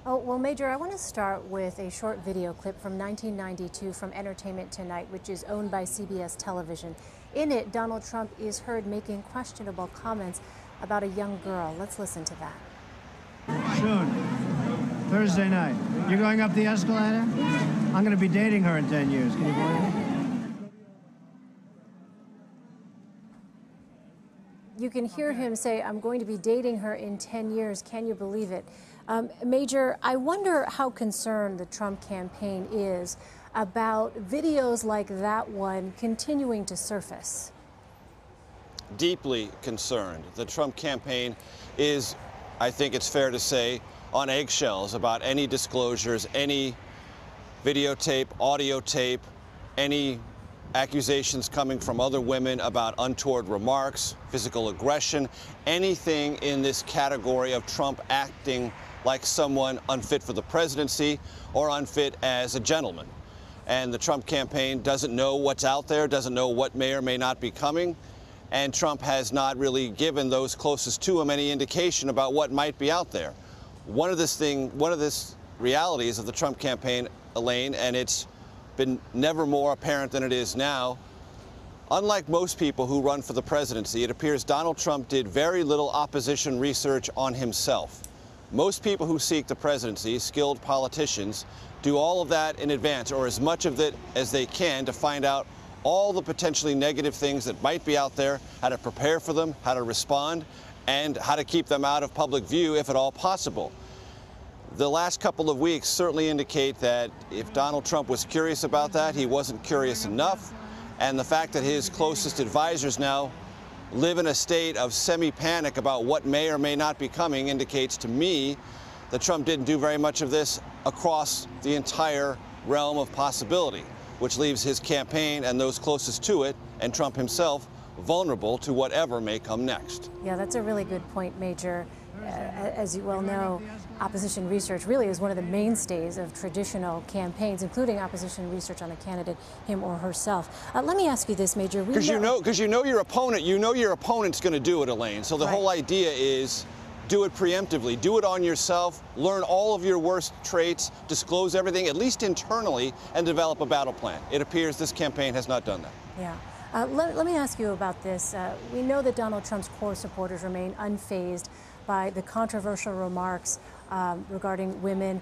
Oh, well, Major, I want to start with a short video clip from 1992 from Entertainment Tonight, which is owned by CBS Television. In it, Donald Trump is heard making questionable comments about a young girl. Let's listen to that. Soon, Thursday night. You're going up the escalator? I'm going to be dating her in 10 years. Can you believe it? You can hear him say, I'm going to be dating her in 10 years. Can you believe it? Major, I wonder how concerned the Trump campaign is about videos like that one continuing to surface. Deeply concerned. The Trump campaign is, I think it's fair to say, on eggshells about any disclosures, any videotape, audio tape, any accusations coming from other women about untoward remarks, physical aggression, anything in this category of Trump acting like someone unfit for the presidency or unfit as a gentleman. And the Trump campaign doesn't know what's out there, doesn't know what may or may not be coming, and Trump has not really given those closest to him any indication about what might be out there. One of this realities of the Trump campaign, Elaine, and it's been never more apparent than it is now. Unlike most people who run for the presidency, it appears Donald Trump did very little opposition research on himself. Most people who seek the presidency, skilled politicians, do all of that in advance, or as much of it as they can, to find out all the potentially negative things that might be out there, how to prepare for them, how to respond, and how to keep them out of public view if at all possible. The last couple of weeks certainly indicate that if Donald Trump was curious about that, he wasn't curious enough. And the fact that his closest advisors now live in a state of semi-panic about what may or may not be coming indicates to me that Trump didn't do very much of this across the entire realm of possibility, which leaves his campaign and those closest to it, and Trump himself, vulnerable to whatever may come next. Yeah, that's a really good point, Major. As you well know, opposition research really is one of the mainstays of traditional campaigns, including opposition research on a candidate, him or herself. Let me ask you this, Major. Because you know your opponent, your opponent's going to do it, Elaine. So the whole idea is do it preemptively, do it on yourself, learn all of your worst traits, disclose everything, at least internally, and develop a battle plan. It appears this campaign has not done that. Yeah. Let me ask you about this. We know that Donald Trump's core supporters remain unfazed by the controversial remarks regarding women.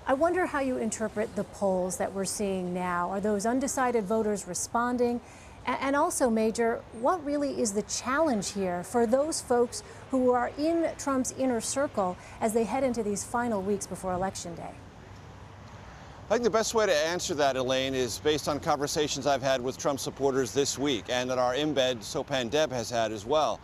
I wonder how you interpret the polls that we're seeing now. Are those undecided voters responding? And also, Major, what really is the challenge here for those folks who are in Trump's inner circle as they head into these final weeks before Election Day? I think the best way to answer that, Elaine, is based on conversations I've had with Trump supporters this week and that our embed, Sopan Deb, has had as well.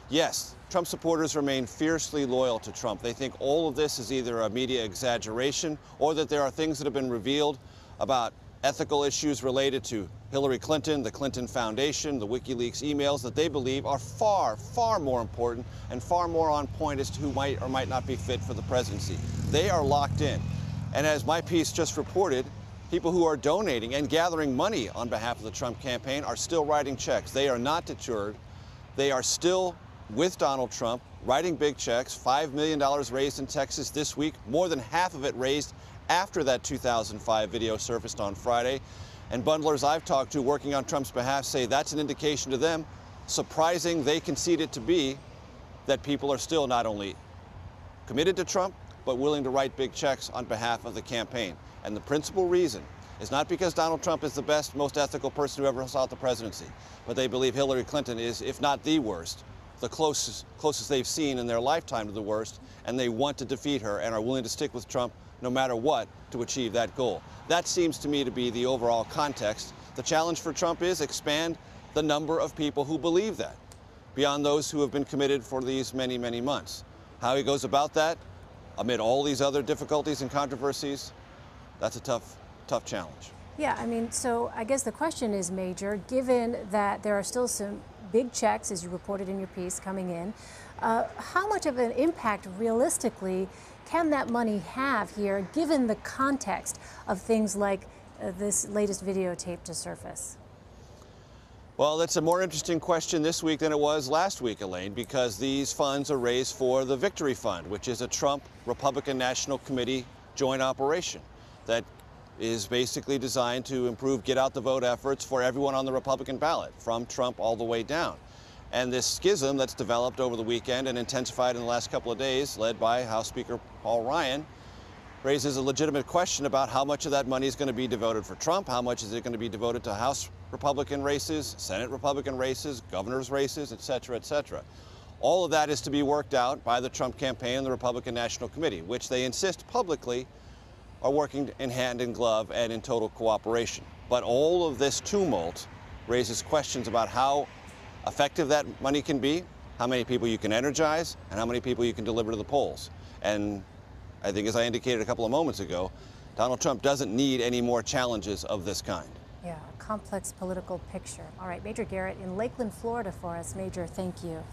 Yes, Trump supporters remain fiercely loyal to Trump. They think all of this is either a media exaggeration or that there are things that have been revealed about ethical issues related to Hillary Clinton, the Clinton Foundation, the WikiLeaks emails that they believe are far, far more important and far more on point as to who might or might not be fit for the presidency. They are locked in. And as my piece just reported, people who are donating and gathering money on behalf of the Trump campaign are still writing checks. They are not deterred. They are still with Donald Trump, writing big checks, $5 million raised in Texas this week, more than half of it raised after that 2005 video surfaced on Friday. And bundlers I've talked to working on Trump's behalf say that's an indication to them, surprising they concede it to be, that people are still not only committed to Trump, but willing to write big checks on behalf of the campaign. And the principal reason is not because Donald Trump is the best, most ethical person who ever sought the presidency, but they believe Hillary Clinton is, if not the worst, the closest they've seen in their lifetime to the worst, and they want to defeat her and are willing to stick with Trump no matter what to achieve that goal. That seems to me to be the overall context. The challenge for Trump is expand the number of people who believe that, beyond those who have been committed for these many, many months. How he goes about that, amid all these other difficulties and controversies, that's a tough challenge. Yeah, I mean, so I guess the question is, Major, given that there are still some big checks, as you reported in your piece, coming in, how much of an impact realistically can that money have here, given the context of things like this latest videotape to surface? Well, that's a more interesting question this week than it was last week, Elaine, because these funds are raised for the Victory Fund, which is a Trump Republican National Committee joint operation that is basically designed to improve get-out-the-vote efforts for everyone on the Republican ballot, from Trump all the way down. And this schism that's developed over the weekend and intensified in the last couple of days, led by House Speaker Paul Ryan, raises a legitimate question about how much of that money is going to be devoted for Trump, how much is it going to be devoted to House Republican races, Senate Republican races, governor's races, et cetera, et cetera. All of that is to be worked out by the Trump campaign and the Republican National Committee, which they insist publicly are working in hand in glove and in total cooperation. But all of this tumult raises questions about how effective that money can be, how many people you can energize, and how many people you can deliver to the polls. And I think, as I indicated a couple of moments ago, Donald Trump doesn't need any more challenges of this kind. Yeah, a complex political picture. All right, Major Garrett in Lakeland, Florida for us. Major, thank you.